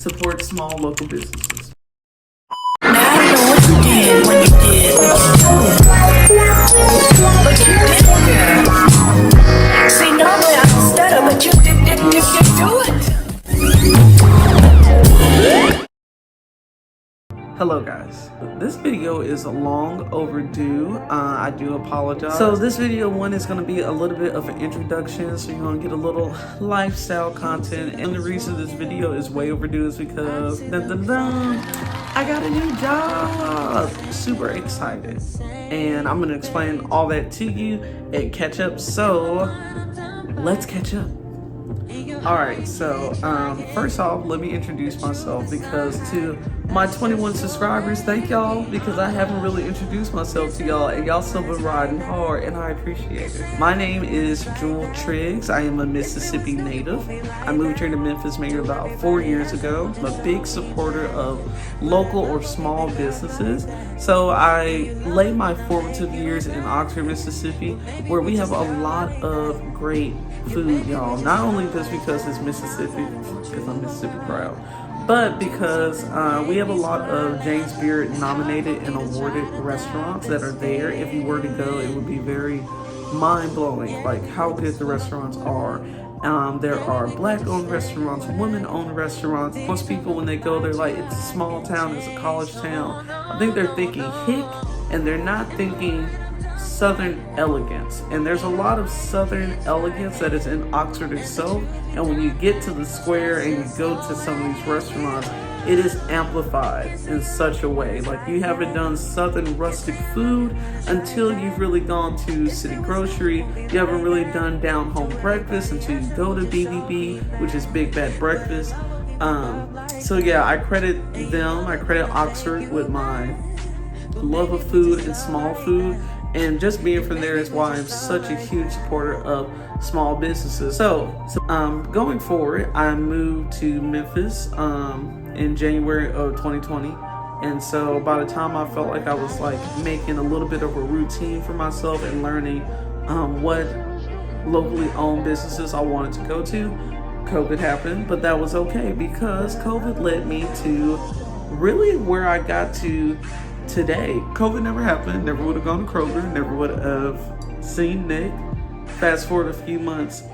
Support small local businesses. Now I know what you did when you did what you did. But you did, girl. See, normally I can stutter, but you didn't do it. Hello guys, this video is long overdue. I do apologize. So this video one is going to be a little bit of an introduction, so you're going to get a little lifestyle content. And the reason this video is way overdue is because I got a new job. Super excited, and I'm going to explain all that to you and catch up. So let's catch up. Alright, so first off, let me introduce myself, because to my 21 subscribers, thank y'all, because I haven't really introduced myself to y'all, and y'all still been riding hard, and I appreciate it. My name is Jewel Triggs. I am a Mississippi native. I moved here to Memphis maybe about 4 years ago. I'm a big supporter of local or small businesses. So I laid my formative years in Oxford, Mississippi, where we have a lot of great food, y'all. Not only just because it's Mississippi, because I'm Mississippi proud, but because we have a lot of James Beard nominated and awarded restaurants that are there. If you were to go, it would be very mind-blowing, like how good the restaurants are. There are black-owned restaurants, women-owned restaurants. Most people, when they go, they're like, it's a small town, it's a college town. I think they're thinking hick, and they're not thinking Southern elegance. And there's a lot of Southern elegance that is in Oxford itself. And when you get to the square and you go to some of these restaurants, it is amplified in such a way. Like, you haven't done Southern rustic food until you've really gone to City Grocery. You haven't really done down home breakfast until you go to BBB, which is Big Bad Breakfast. So yeah, I credit them. I credit Oxford with my love of food and small food. And just being from there is why I'm such a huge supporter of small businesses. So going forward, I moved to Memphis in January of 2020. And so by the time I felt like I was like making a little bit of a routine for myself and learning what locally owned businesses I wanted to go to, COVID happened. But that was okay, because COVID led me to really where I got to today. COVID never happened, never would have gone to Kroger, never would have seen Nick. Fast forward a few months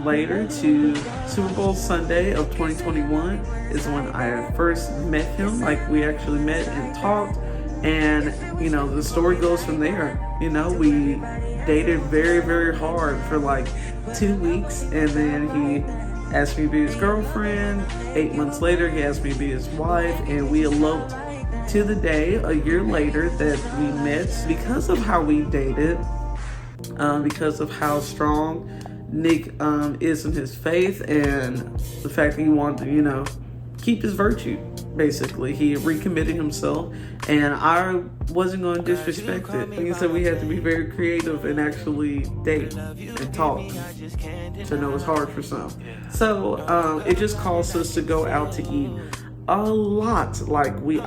later to Super Bowl Sunday of 2021 is when I first met him. Like, we actually met and talked, and you know, the story goes from there. You know, we dated very, very hard for like 2 weeks, and then he asked me to be his girlfriend. 8 months later, he asked me to be his wife, and we eloped to the day a year later that we met. Because of how we dated, because of how strong Nick is in his faith, and the fact that he wanted to, you know, keep his virtue. Basically, he recommitted himself, and I wasn't going to disrespect it. He said we had to be very creative and actually date and talk. So I know it's hard for some. So it just caused us to go out to eat a lot. Like, we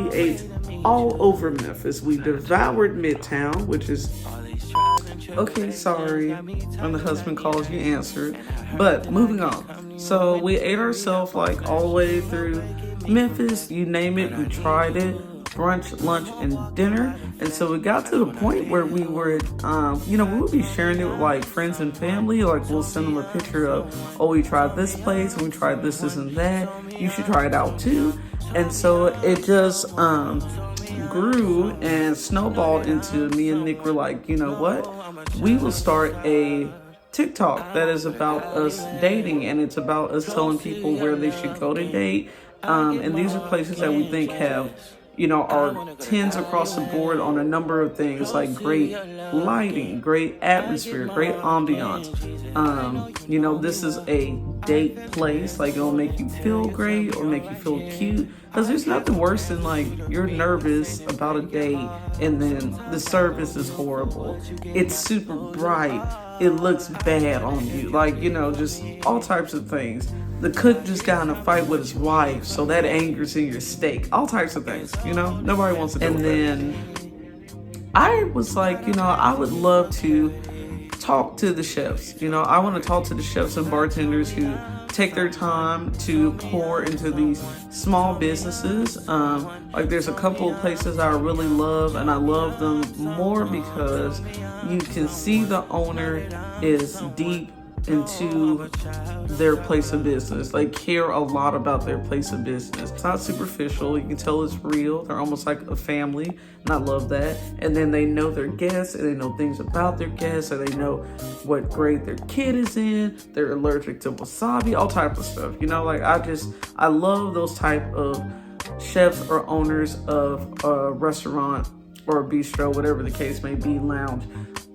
ate all over Memphis. We devoured Midtown, which is okay, sorry. When the husband calls, you answer. But moving on. So we ate ourselves like all the way through Memphis, you name it, we tried it. Brunch, lunch, and dinner. And so we got to the point where we were, we would be sharing it with like friends and family. Like, we'll send them a picture of, oh, we tried this place, and we tried this and that. You should try it out too. And so it just grew and snowballed into me and Nick were like, you know what? We will start a TikTok that is about us dating, and it's about us telling people where they should go to date. And these are places that we think have, you know, are 10s across the board on a number of things, like great lighting, great atmosphere, great ambiance. You know, this is a date place. Like, it'll make you feel great or make you feel cute, because there's nothing worse than like you're nervous about a date and then the service is horrible. It's super bright. It looks bad on you. Like, you know, just all types of things. The cook just got in a fight with his wife, so that angers in your steak. All types of things, you know? Nobody wants to do that. And then I was like, you know, I would love to talk to the chefs. You know, I want to talk to the chefs and bartenders who take their time to pour into these small businesses. Like there's a couple of places I really love, and I love them more because you can see the owner is deep into their place of business. They care a lot about their place of business. It's not superficial. You can tell it's real. They're almost like a family, and I love that. And then they know their guests, and they know things about their guests, and they know what grade their kid is in. They're allergic to wasabi, all type of stuff. You know, like I love those type of chefs or owners of a restaurant or a bistro, whatever the case may be, lounge.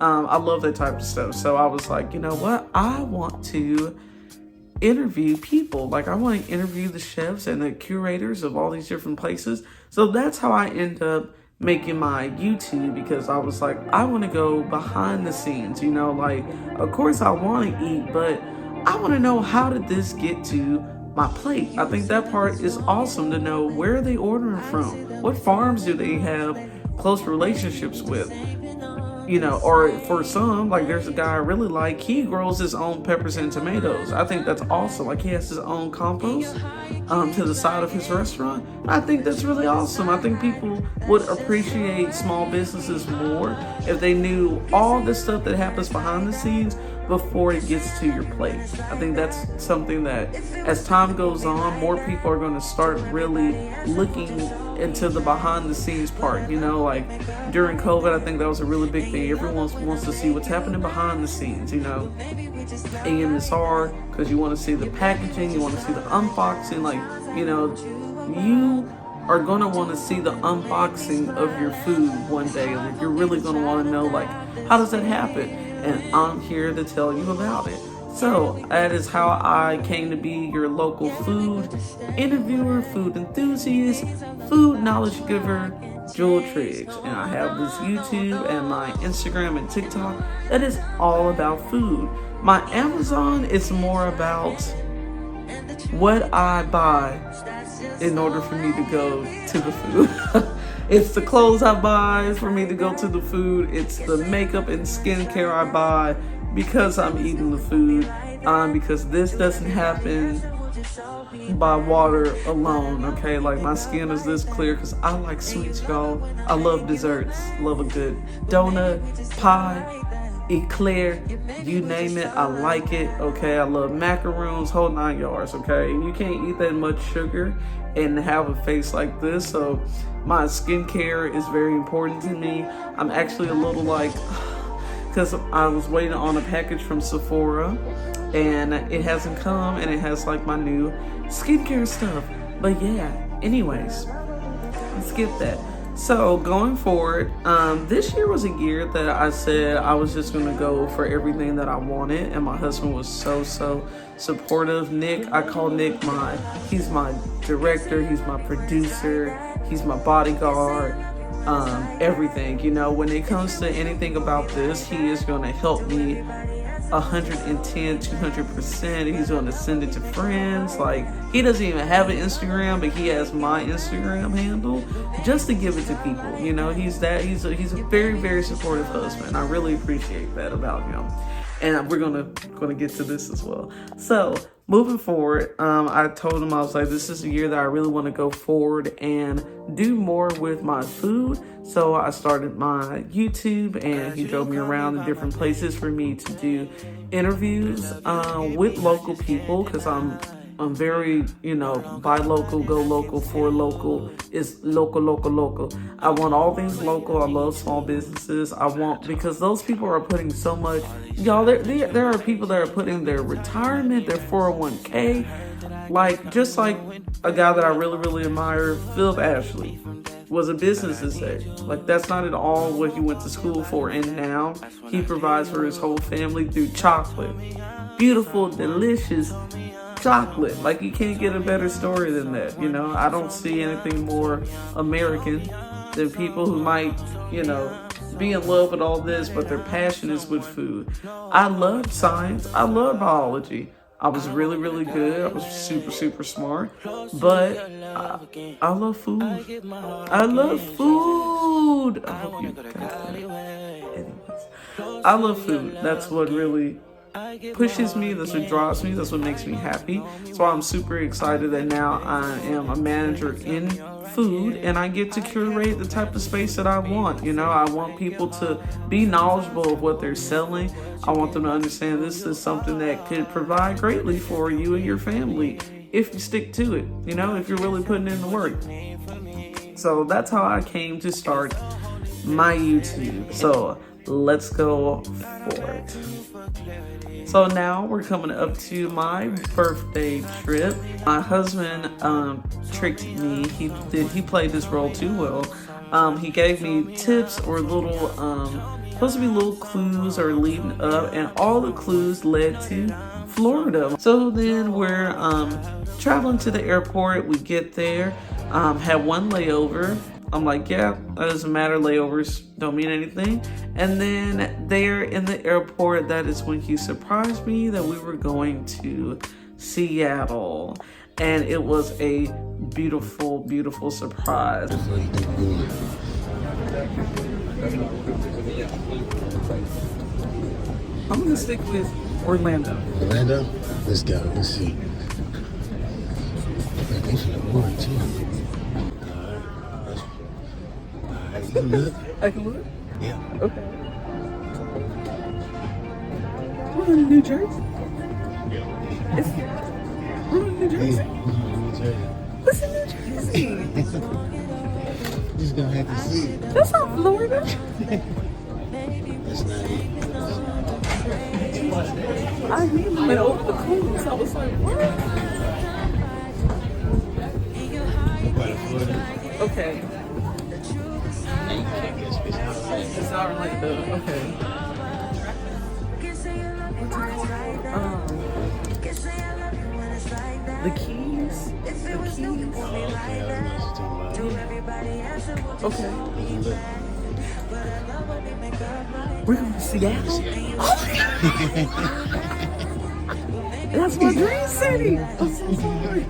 I love that type of stuff. So I was like, you know what? I want to interview people. Like I want to interview the chefs and the curators of all these different places. So that's how I end up making my YouTube, because I was like, I want to go behind the scenes, you know, like of course I want to eat, but I want to know, how did this get to my plate? I think that part is awesome, to know where are they ordering from, what farms do they have close relationships with, you know, or for some, like there's a guy I really like, he grows his own peppers and tomatoes. I think that's awesome. Like he has his own compost to the side of his restaurant. I think that's really awesome. I think people would appreciate small businesses more if they knew all the stuff that happens behind the scenes before it gets to your plate. I think that's something that as time goes on, more people are going to start really looking into the behind the scenes part. You know, like during COVID, I think that was a really big thing. Everyone wants to see what's happening behind the scenes, you know. And it's hard because you want to see the packaging, you want to see the unboxing, like, you know, you are going to want to see the unboxing of your food one day. Like you're really going to want to know, like, how does that happen? And I'm here to tell you about it. So that is how I came to be your local food interviewer, food enthusiast, food knowledge giver, Jewel Triggs. And I have this YouTube and my Instagram and TikTok that is all about food. My Amazon is more about what I buy in order for me to go to the food. It's the clothes I buy for me to go to the food. It's the makeup and skincare I buy because I'm eating the food. Because this doesn't happen by water alone, okay? Like my skin is this clear because I like sweets, y'all. I love desserts. Love a good donut, pie, eclair, you name it, I like it, okay? I love macaroons, whole 9 yards, okay? And you can't eat that much sugar and have a face like this, so my skincare is very important to me. I'm actually a little like, because I was waiting on a package from Sephora and it hasn't come, and it has like my new skincare stuff. But yeah, anyways, let's skip that. So going forward, this year was a year that I said I was just gonna go for everything that I wanted, and my husband was so supportive. Nick, I call Nick he's my director, he's my producer, he's my bodyguard, everything. You know, when it comes to anything about this, he is gonna help me 110, 200%. He's gonna send it to friends. Like, he doesn't even have an Instagram, but he has my Instagram handle just to give it to people. You know, he's a very supportive husband. I really appreciate that about him. And we're gonna get to this as well. So moving forward, I told him, I was like, this is a year that I really want to go forward and do more with my food. So I started my YouTube, and he drove me around to different places for me to do interviews with local people, because I'm very, you know, buy local, go local, for local is local. I want all things local. I love small businesses. Because those people are putting so much, y'all, there are people that are putting their retirement, their 401k, like, just like a guy that I really admire, Philip Ashley, was a business exec. Like, that's not at all what he went to school for, and now he provides for his whole family through chocolate. Beautiful, delicious chocolate. Like, you can't get a better story than that. You know, I don't see anything more American than people who might, you know, be in love with all this, but their passion is with food. I love science. I love biology. I was really good. I was super smart. But I love food. I love food. I hope you guys. Anyways, I love food. That's what really pushes me, that's what drives me, that's what makes me happy. So I'm super excited that now I am a manager in food and I get to curate the type of space that I want. You know, I want people to be knowledgeable of what they're selling. I want them to understand this is something that could provide greatly for you and your family if you stick to it, you know, if you're really putting in the work. So that's how I came to start my YouTube. So let's go for it. So now we're coming up to my birthday trip. My husband tricked me. He played this role too well. He gave me tips or little supposed to be little clues or leading up, and all the clues led to Florida. So then we're traveling to the airport. We get there, had one layover. I'm like, yeah, that doesn't matter. Layovers don't mean anything. And then there in the airport, that is when he surprised me that we were going to Seattle. And it was a beautiful, beautiful surprise. I'm gonna stick with Orlando. Orlando? Let's go. Let's see. They should have won too. You can look. I can look? Yeah. Okay. We're in New Jersey. We're in New Jersey. Yeah, New Jersey. What's in New Jersey? Just gonna have to see it. That's not Florida. That's not it. I even went over the clues. I was like, what? What part of Florida? Okay. It's not Orlando. Okay. The Keys. The Keys. Okay. We're going to Seattle. That's my dream city. I'm so sorry.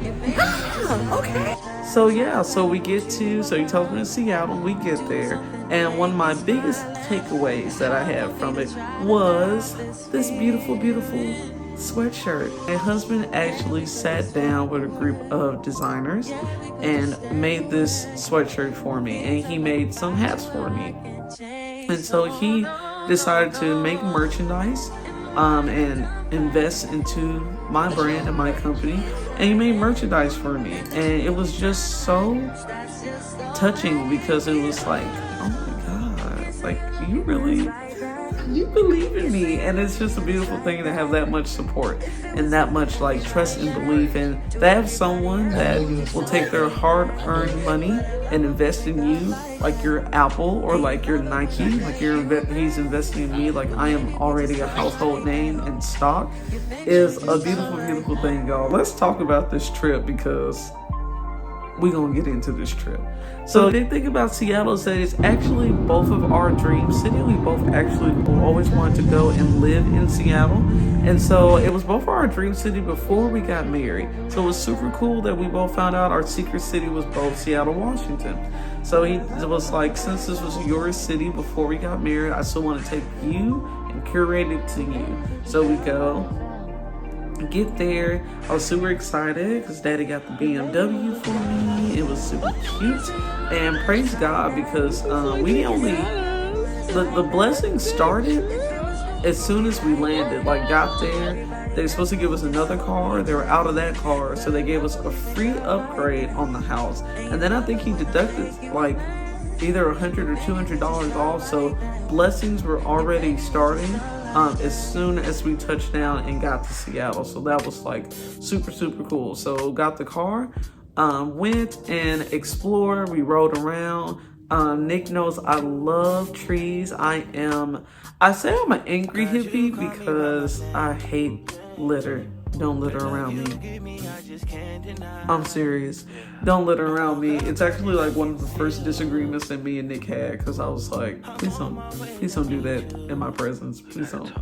Okay. So yeah, so he tells me to Seattle, we get there, and one of my biggest takeaways that I had from it was this beautiful, beautiful sweatshirt. My husband actually sat down with a group of designers and made this sweatshirt for me, and he made some hats for me. And so he decided to make merchandise and invest into my brand and my company, and he made merchandise for me, and it was just so touching because it was like, oh my god, like you believe in me. And it's just a beautiful thing to have that much support and that much like trust and belief, and to have someone that will take their hard-earned money and invest in you like your Apple or like your Nike, like he's investing in me like I am already a household name in stock, is a beautiful, beautiful thing, y'all. Let's talk about this trip because we're gonna get into this trip. So the thing about Seattle is that it's actually both of our dream city. We both actually always wanted to go and live in Seattle. And so it was both our dream city before we got married. So it was super cool that we both found out our secret city was both Seattle, Washington. So it was like, since this was your city before we got married, I still want to take you and curate it to you. So we go, get there. I was super excited because Daddy got the BMW for me. It was super cute, and praise God because the blessing started as soon as we landed. Like, got there, they were supposed to give us another car. They were out of that car, so they gave us a free upgrade on the house, and then I think he deducted like either $100 or $200 off. So blessings were already starting as soon as we touched down and got to Seattle. So that was like super, super cool. So got the car, went and explored. We rode around. Nick knows I love trees. I say I'm an angry hippie because I hate litter. Don't litter around me. I'm serious. Don't litter around me. It's actually like one of the first disagreements that me and Nick had, because I was like, please don't do that in my presence. Please don't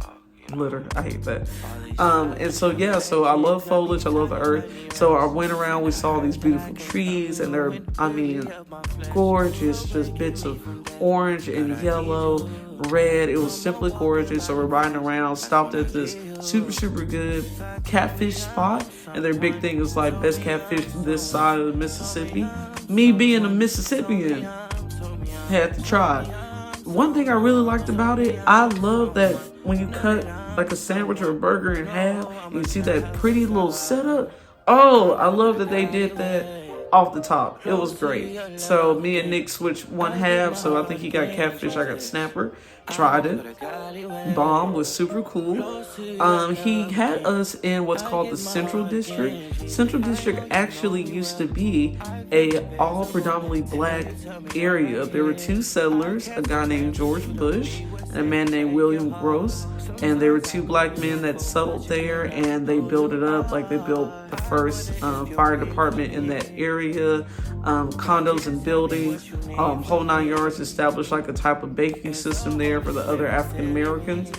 litter. I hate that. And so yeah, so I love foliage. I love the earth. So I went around, we saw these beautiful trees, and they're, gorgeous, just bits of orange and yellow, red. It was simply gorgeous. So we're riding around, stopped at this super good catfish spot, and their big thing is like best catfish this side of the Mississippi. Me being a Mississippian, had to try. One thing I really liked about it, I love that when you cut like a sandwich or a burger in half, and you see that pretty little setup. Oh, I love that they did that off the top. It was great. So me and Nick switched one half. So I think he got catfish, I got snapper. Tried it. Bomb, was super cool. He had us in what's called the Central District. Central District actually used to be a all predominantly black area. There were two settlers, a guy named George Bush and a man named William Gross. And there were two black men that settled there, and they built it up. Like, they built the first fire department in that area, condos and buildings, whole 9 yards, established like a type of banking system there for the other African Americans.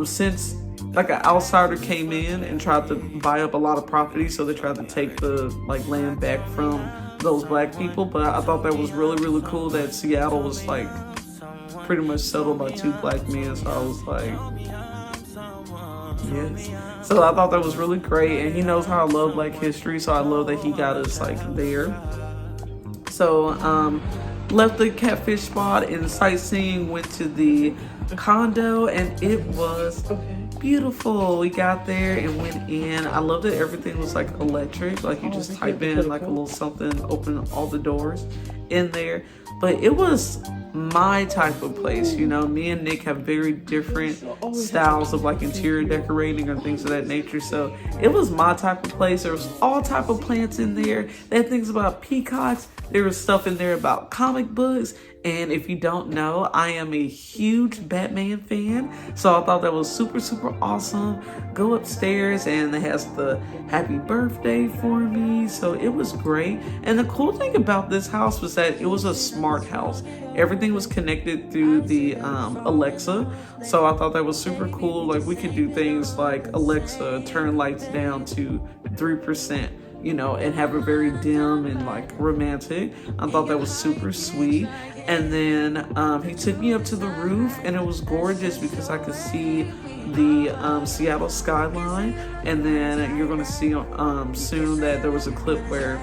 Since like an outsider came in and tried to buy up a lot of property, so they tried to take the like land back from those black people. But I thought that was really cool that Seattle was like pretty much settled by two black men. So I was like, yes. So I thought that was really great, and he knows how I love Black history, so I love that he got us like there. So left the catfish spot and sightseeing, went to the condo, and it was beautiful. We got there and went in. I love that everything was like electric, like you just type in like a little something, open all the doors in there. But it was my type of place, you know. Me and Nick have very different styles of like interior decorating or things of that nature. So it was my type of place. There was all type of plants in there. They had things about peacocks. There was stuff in there about comic books. And if you don't know, I am a huge Batman fan. So I thought that was super awesome. Go upstairs and it has the happy birthday for me. So it was great. And the cool thing about this house was that it was a smart house. Everything was connected through the Alexa. So I thought that was super cool. Like, we could do things like, Alexa, turn lights down to 3%. You know, and have it very dim and like romantic. I thought that was super sweet. And then he took me up to the roof, and it was gorgeous because I could see the Seattle skyline. And then you're gonna see soon that there was a clip where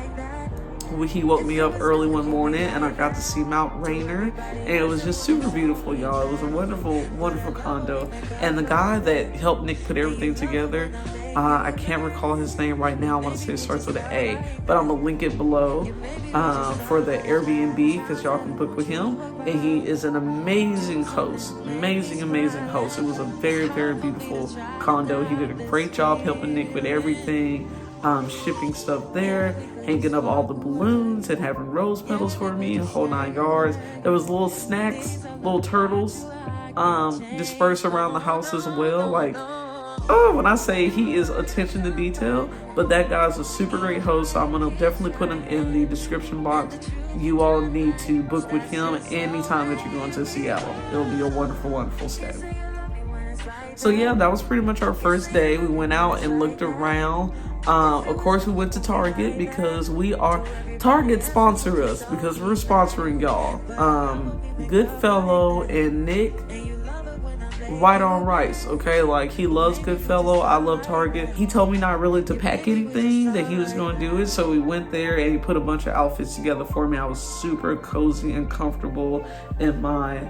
he woke me up early one morning and I got to see Mount Rainier, and it was just super beautiful, y'all. It was a wonderful condo. And the guy that helped Nick put everything together, I can't recall his name right now. I want to say it starts with an A, but I'm gonna link it below for the Airbnb, because y'all can book with him. And he is an amazing host, amazing host. It was a very beautiful condo. He did a great job helping Nick with everything. Shipping stuff there, hanging up all the balloons and having rose petals for me, a whole 9 yards. There was little snacks, little turtles dispersed around the house as well. Like, oh, when I say he is attention to detail, but that guy's a super great host, so I'm gonna definitely put him in the description box. You all need to book with him anytime that you're going to Seattle. It'll be a wonderful stay. So yeah, that was pretty much our first day. We went out and looked around. Of course, we went to Target because Target sponsor us, because we're sponsoring y'all. Goodfellow and Nick, white on rice, okay? Like, he loves Goodfellow, I love Target. He told me not really to pack anything, that he was gonna do it, so we went there and he put a bunch of outfits together for me. I was super cozy and comfortable in my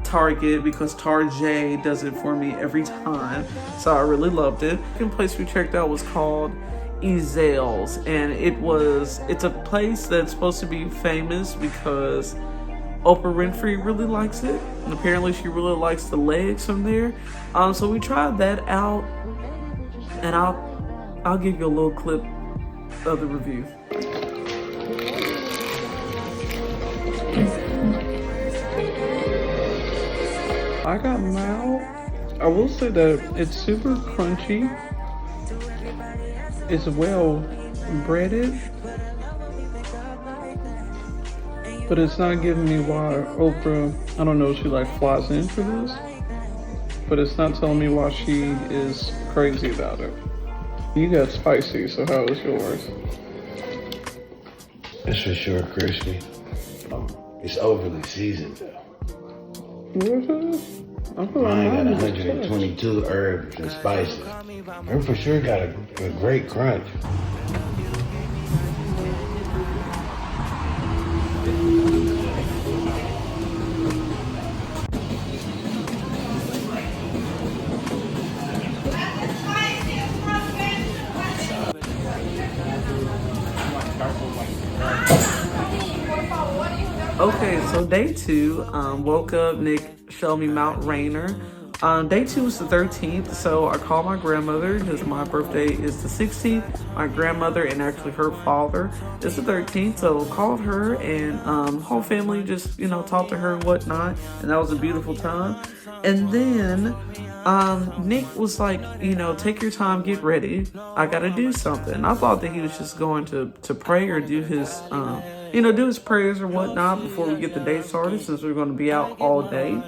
Target, because Tarjay does it for me every time, so I really loved it. The second place we checked out was called Ezell's, and it's a place that's supposed to be famous because Oprah Winfrey really likes it, and apparently she really likes the legs from there. So we tried that out, and I'll give you a little clip of the review. I got Mao. I will say that it's super crunchy. It's well breaded, but it's not giving me why Oprah, I don't know if she like flies in for this, but it's not telling me why she is crazy about it. You got spicy, so how is yours? It's for sure crispy. It's overly seasoned though. Mine got 122 herbs and spices. Her for sure got a great crunch. Okay, so day 2, woke up, Nick showed me Mount Rainier. Day 2 was the 13th, so I called my grandmother because my birthday is the 16th. My grandmother and actually her father is the 13th, so called her and whole family just, talked to her and whatnot, and that was a beautiful time. And then Nick was like, take your time, get ready. I gotta do something. I thought that he was just going to pray or do his, do his prayers or whatnot before we get the day started since we're going to be out all day.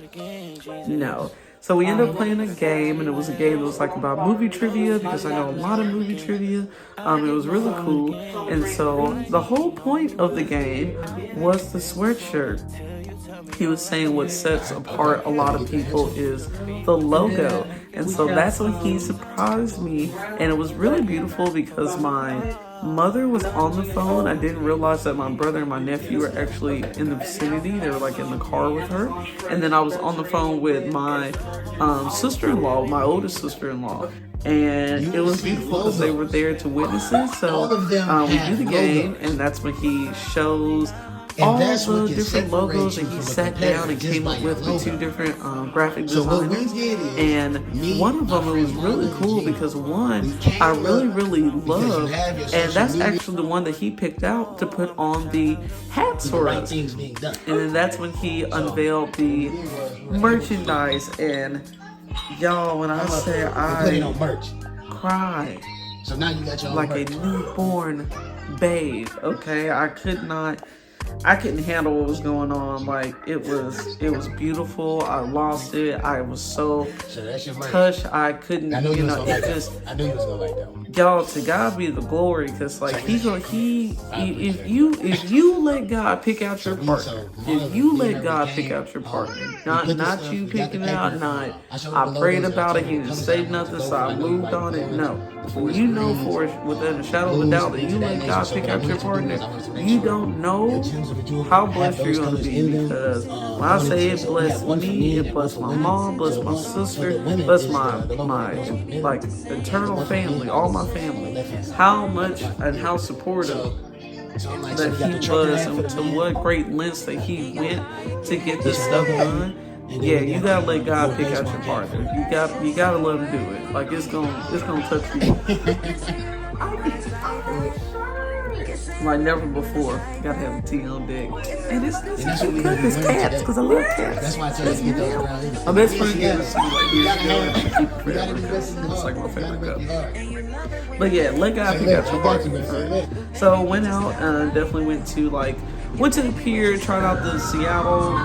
No. So we ended up playing a game, and it was a game that was like about movie trivia because I know a lot of movie trivia. It was really cool. And so the whole point of the game was the sweatshirt. He was saying what sets apart a lot of people is the logo. And so that's when he surprised me. And it was really beautiful because my mother was on the phone. I didn't realize that my brother and my nephew were actually in the vicinity. They were like in the car with her. And then I was on the phone with my sister-in-law, my oldest sister-in-law. And it was beautiful because they were there to witness it. So we do the game, and that's when he shows all the different logos that he sat down and came up with 2 different graphic designers. And one of them, it was really cool because one I really love, and that's actually the one that he picked out to put on the hats for us. And then that's when he unveiled the merchandise. And y'all, when I say I cried like a newborn babe, okay? I couldn't handle what was going on. Like it was beautiful. I lost it. I was so touched. I couldn't, I knew you was gonna like that one. Y'all, to God be the glory, because like if you let God pick out your partner, if you let God pick out your partner, not you picking it out, not I prayed about it, he didn't say nothing, so I moved on it. No, when you know for within a shadow of a doubt that you let God pick out your partner, you don't know how blessed you're gonna be. Because when I say it blessed me, it blessed my mom, blessed my sister, blessed my like eternal family, all my family, how much and how supportive that he was, and to what great lengths that he went to get this stuff done. Yeah, you gotta let God pick out your partner. You gotta let him do it. Like it's gonna touch you like never before. Gotta have a tea on deck. And it's cats, because I love cats. That's why I tell you to get those around here. My best friend gave us like it's like my favorite cup. But yeah, let God pick out your partner. So went out, definitely went to the pier, tried out the Seattle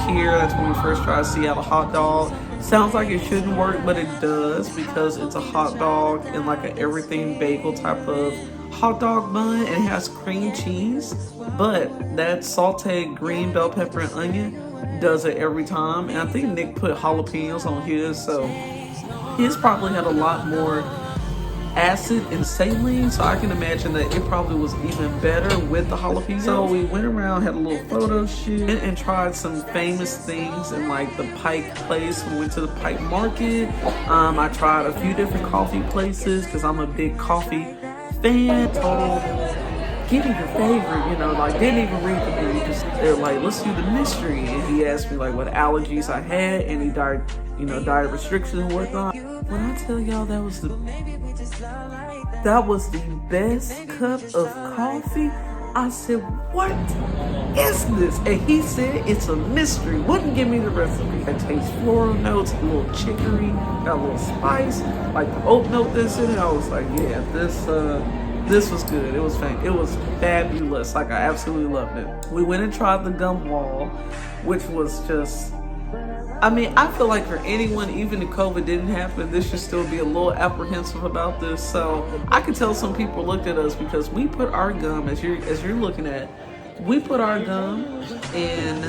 pier. That's when we first tried Seattle hot dog. Sounds like it shouldn't work, but it does, because it's a hot dog and like an everything bagel type of hot dog bun, and it has cream cheese, but that sauteed green bell pepper and onion does it every time. And I think Nick put jalapenos on his, so his probably had a lot more acid and saline, so I can imagine that it probably was even better with the jalapeno. So we went around, had a little photo shoot, and tried some famous things in like the Pike place. We went to the Pike Market. I tried a few different coffee places because I'm a big coffee fan. Total, give me your favorite, didn't even read the menu. They're like, let's do the mystery. And he asked me like what allergies I had, and he diet restrictions and whatnot. When I tell y'all that was the best cup of coffee, I said, what is this? And he said it's a mystery. Wouldn't give me the recipe. I taste floral notes, a little chicory, got a little spice, like the oat note that's in it. I was like, yeah, this was good. It was fabulous. Like I absolutely loved it. We went and tried the gum wall, which was just, I feel like for anyone, even if COVID didn't happen, this should still be a little apprehensive about this. So I could tell some people looked at us because we put our gum, as you're looking at, we put our gum in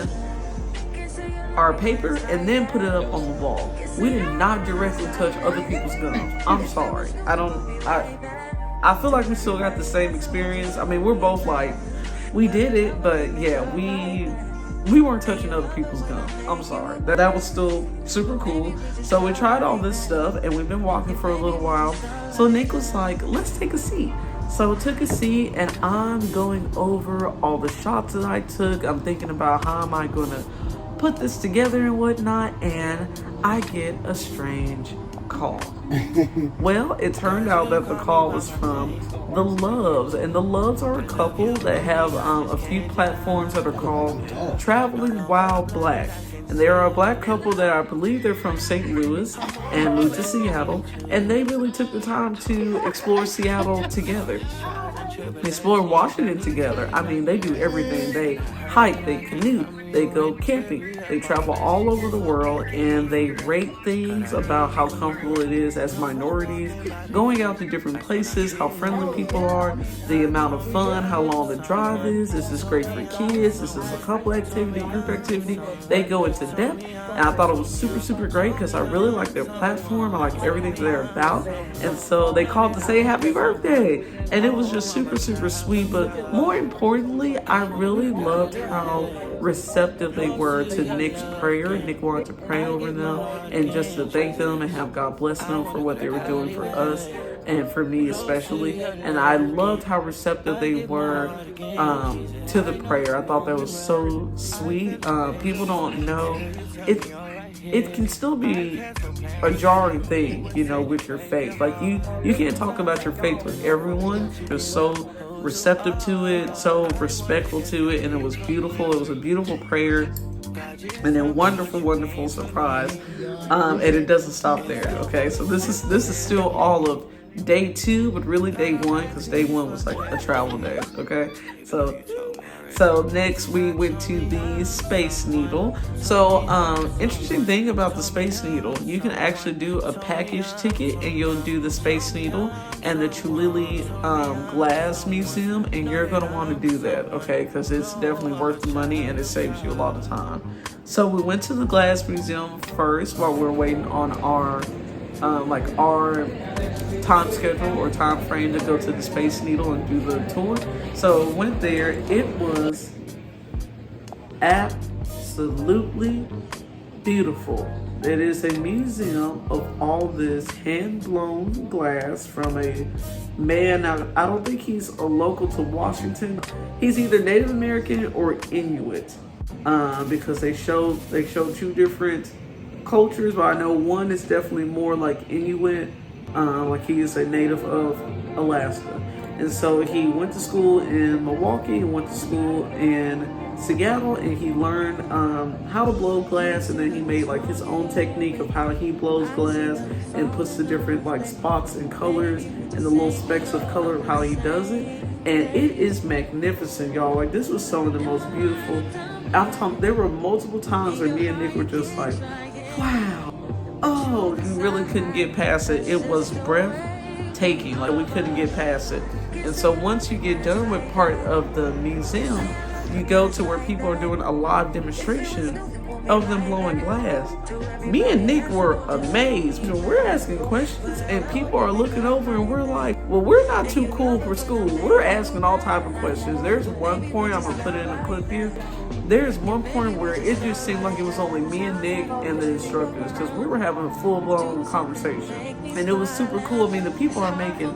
our paper and then put it up on the wall. We did not directly touch other people's gums. I'm sorry. I feel like we still got the same experience. I mean, we're both like, we did it, but yeah, we weren't touching other people's gum. I'm sorry. That was still super cool. So we tried all this stuff and we've been walking for a little while. So Nick was like, let's take a seat. So I took a seat and I'm going over all the shots that I took. I'm thinking about how am I gonna put this together and whatnot, and I get a strange call. Well, it turned out that the call was from the Loves, and the Loves are a couple that have a few platforms that are called Traveling While Black. And they are a black couple that I believe they're from St. Louis and moved to Seattle, and they really took the time to explore Seattle together. Explore Washington together. I mean, they do everything. They hike, they canoe, they go camping, they travel all over the world, and they rate things about how comfortable it is as minorities, going out to different places, how friendly people are, the amount of fun, how long the drive is this great for kids, this is a couple activity, group activity. They go into depth, and I thought it was super, super great because I really like their platform. I like everything they're about, and so they called to say happy birthday, and it was just super, super sweet. But more importantly, I really loved how receptive they were to Nick's prayer. Nick wanted to pray over them and just to thank them and have God bless them for what they were doing for us and for me especially. And I loved how receptive they were to the prayer. I thought that was so sweet. People don't know it can still be a jarring thing, you know, with your faith. Like you can't talk about your faith with everyone. They're so receptive to it, so respectful to it, and it was beautiful. It was a beautiful prayer and a wonderful, wonderful surprise. And it doesn't stop there. Okay, so this is still all of day 2, but really day 1, because day 1 was like a travel day. Okay, so next we went to the Space Needle. So interesting thing about the Space Needle, you can actually do a package ticket and you'll do the Space Needle and the Trulili Glass Museum, and you're gonna want to do that, okay? Because it's definitely worth the money and it saves you a lot of time. So we went to the Glass Museum first while we're waiting on our time schedule or time frame to go to the Space Needle and do the tour. So went there. It was absolutely beautiful. It is a museum of all this hand-blown glass from a man. Now, I don't think he's a local to Washington. He's either Native American or Inuit, because they show 2 different cultures, but I know one is definitely more like Inuit, like he is a native of Alaska. And so he went to school in Milwaukee, and went to school in Seattle, and he learned how to blow glass, and then he made like his own technique of how he blows glass and puts the different like spots and colors and the little specks of color of how he does it. And it is magnificent, y'all. Like, this was some of the most beautiful. There were multiple times where me and Nick were just like, wow, oh, you really couldn't get past it. It was breathtaking. Like, we couldn't get past it. And so once you get done with part of the museum, you go to where people are doing a live demonstration of them blowing glass. Me and Nick were amazed. You know, we're asking questions and people are looking over and we're like, well, we're not too cool for school. We're asking all type of questions. There's one point, I'm gonna put in a clip here. There's one point where it just seemed like it was only me and Nick and the instructors, because we were having a full-blown conversation. And it was super cool. I mean, the people are making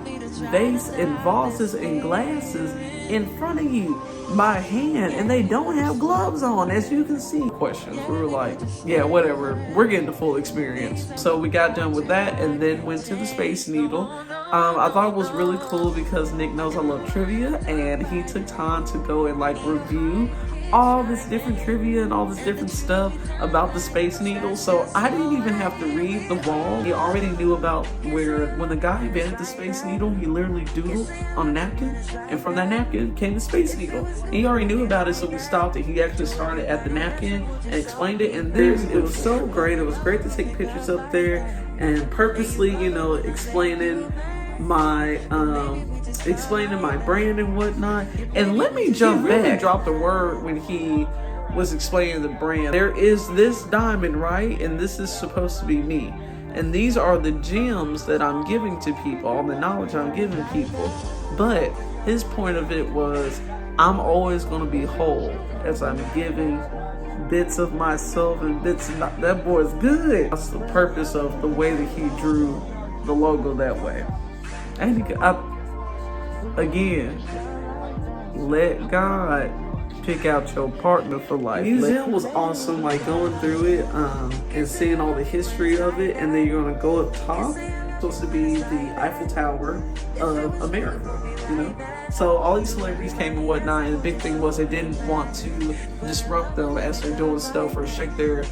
vase and vases and glasses in front of you by hand, and they don't have gloves on, as you can see. Questions. We were like, yeah, whatever. We're getting the full experience. So we got done with that and then went to the Space Needle. I thought it was really cool because Nick knows I love trivia, and he took time to go and like review all this different trivia and all this different stuff about the Space Needle. So I didn't even have to read the wall. He already knew about when the guy invented the Space Needle, he literally doodled on a napkin, and from that napkin came the Space Needle. He already knew about it, so we stopped it. He actually started at the napkin and explained it, and then it was so great. It was great to take pictures up there and purposely, you know, explaining my brand and whatnot. And let me jump back. He dropped a word when he was explaining the brand. There is this diamond, right? And this is supposed to be me. And these are the gems that I'm giving to people, all the knowledge I'm giving people. But his point of it was, I'm always going to be whole as I'm giving bits of myself and bits of that boy's good. That's the purpose of the way that he drew the logo that way. And again, let God pick out your partner for life. The museum was awesome, like going through it and seeing all the history of it. And then you're gonna go up top. It's supposed to be the Eiffel Tower of America, you know. So all these celebrities came and whatnot, and the big thing was they didn't want to disrupt them as they're doing stuff or shake their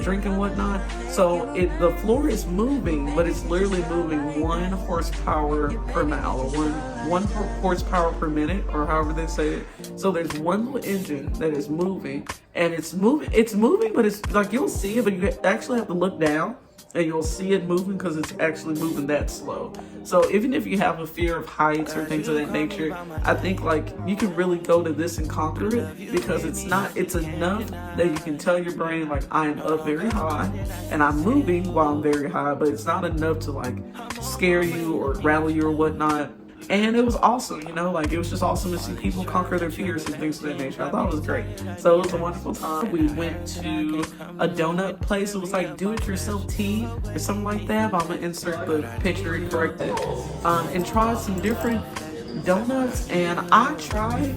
drink and whatnot. So the floor is moving, but it's literally moving 1 horsepower per mile, or one horsepower per minute, or however they say it. So there's one little engine that is moving, and it's moving, but it's like you'll see it, but you actually have to look down and you'll see it moving because it's actually moving that slow. So even if you have a fear of heights or things of that nature, I think like you can really go to this and conquer it, because it's enough that you can tell your brain like, I am up very high and I'm moving while I'm very high, but it's not enough to like scare you or rattle you or whatnot. And it was awesome, you know, like it was just awesome to see people conquer their fears and things of that nature. I thought it was great. So it was a wonderful time. We went to a donut place. It was like do-it-yourself tea or something like that. But I'm gonna insert the picture and correct it. And tried some different donuts. And I tried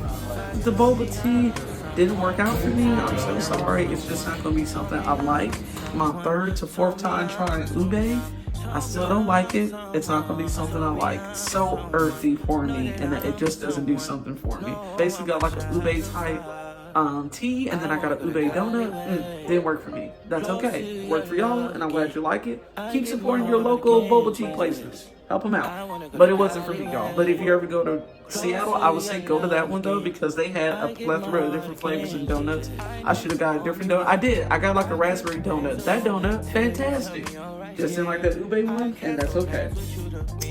the boba tea. Didn't work out for me. I'm so sorry. It's just not gonna be something I like. My 3rd to 4th time trying ube. I still don't like it. It's not gonna be something I like. So earthy for me, and it just doesn't do something for me. Basically got like a ube type tea, and then I got a ube donut. Didn't work for me. That's okay. Worked for y'all, and I'm glad you like it. Keep supporting your local boba tea places. Help them out. But it wasn't for me, y'all. But if you ever go to Seattle, I would say go to that one though, because they had a plethora of different flavors and donuts. I should have got a different donut. I did. I got like a raspberry donut. That donut, fantastic. Just didn't like that ube one, and that's okay.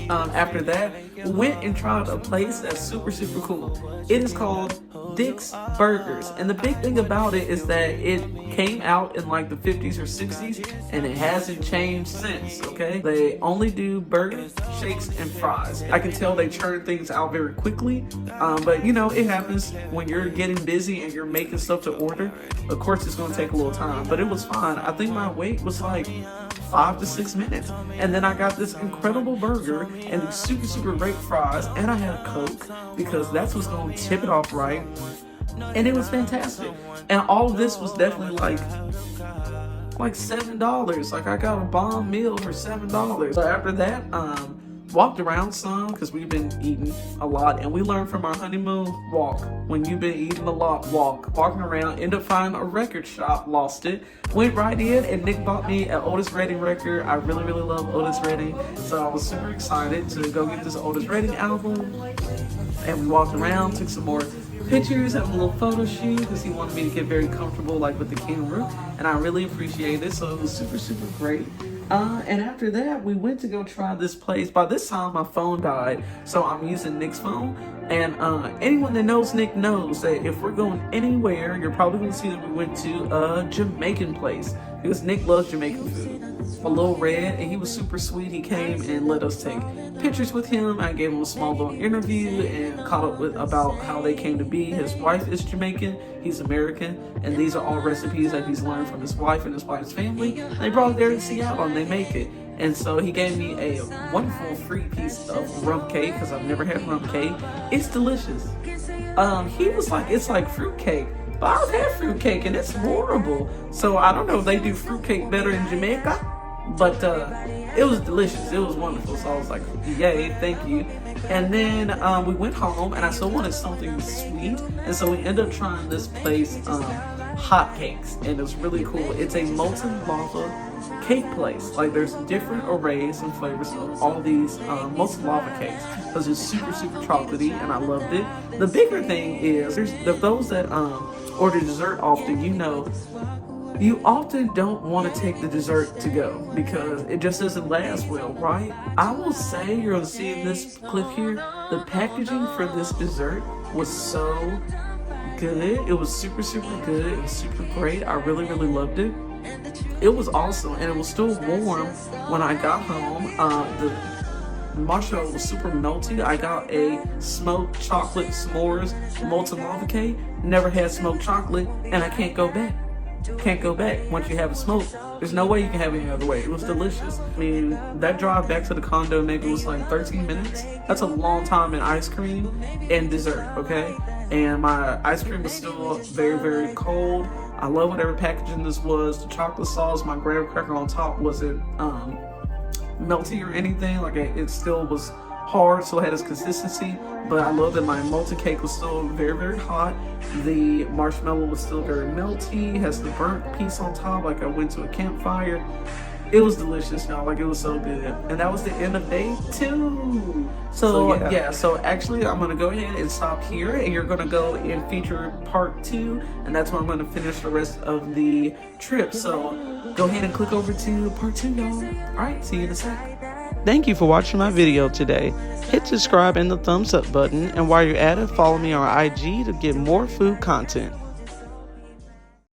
After that, we went and tried a place that's super, super cool. It is called Dick's Burgers. And the big thing about it is that it came out in like the 50s or 60s, and it hasn't changed since, okay? They only do burgers, shakes, and fries. I can tell they churn things out very quickly, but you know, it happens when you're getting busy and you're making stuff to order. Of course, it's gonna take a little time, but it was fine. I think my wait was like 5 to 6 minutes, and then I got this incredible burger and these super, super great fries, and I had a Coke because that's what's gonna tip it off right. And it was fantastic. And all of this was definitely like $7. Like I got a bomb meal for $7. So after that, walked around some because we've been eating a lot, and we learned from our honeymoon walk. When you've been eating a lot, walking around, end up finding a record shop, lost it, went right in, and Nick bought me an Otis Redding record. I really, really love Otis Redding, so I was super excited to go get this Otis Redding album. And we walked around, took some more pictures, had a little photo shoot because he wanted me to get very comfortable like with the camera, and I really appreciate it. So it was super, super great. And after that, we went to go try this place. By this time, my phone died, so I'm using Nick's phone. And anyone that knows Nick knows that if we're going anywhere, you're probably going to see that we went to a Jamaican place, because Nick loves Jamaican food. A Little Red, and he was super sweet. He came and let us take pictures with him. I gave him a small little interview and caught up with about how they came to be. His wife is Jamaican, he's American, and these are all recipes that he's learned from his wife and his wife's family. They brought it there to Seattle and they make it. And so he gave me a wonderful free piece of rum cake, because I've never had rum cake. It's delicious. He was like, it's like fruit cake. But I've had fruit cake and it's horrible. So I don't know if they do fruit cake better in Jamaica. But it was delicious. It was wonderful. So I was like, yay, thank you. And then we went home, and I still wanted something sweet. And so we ended up trying this place, Hot Cakes. And it was really cool. It's a molten lava cake place. Like there's different arrays and flavors of all these molten lava cakes. Because it's super, super chocolatey, and I loved it. The bigger thing is, there's those that order dessert often, you know, you often don't want to take the dessert to go because it just doesn't last well, right? I will say, you're going to see in this clip here, the packaging for this dessert was so good. It was super, super good. It was super great. I really, really loved it. It was awesome, and it was still warm when I got home. The marshmallow was super melty. I got a smoked chocolate s'mores molten lava cake. Never had smoked chocolate, and I can't go back. Can't go back once you have a smoke. There's no way you can have it any other way. It was delicious. I mean, that drive back to the condo maybe was like 13 minutes. That's a long time in ice cream and dessert, okay? And my ice cream was still very, very cold. I love whatever packaging this was. The chocolate sauce, my graham cracker on top wasn't melty or anything. Like it still was hard, so it had its consistency. But I love that my molten cake was still very, very hot. The marshmallow was still very melty. Has the burnt piece on top, like I went to a campfire. It was delicious, y'all. Like, it was so good. And that was the end of day 2. So yeah, so actually I'm gonna go ahead and stop here, and you're gonna go and feature part 2, and that's where I'm gonna finish the rest of the trip. So go ahead and click over to part 2, y'all. Alright, see you in a sec. Thank you for watching my video today. Hit subscribe and the thumbs up button, and while you're at it, follow me on IG to get more food content.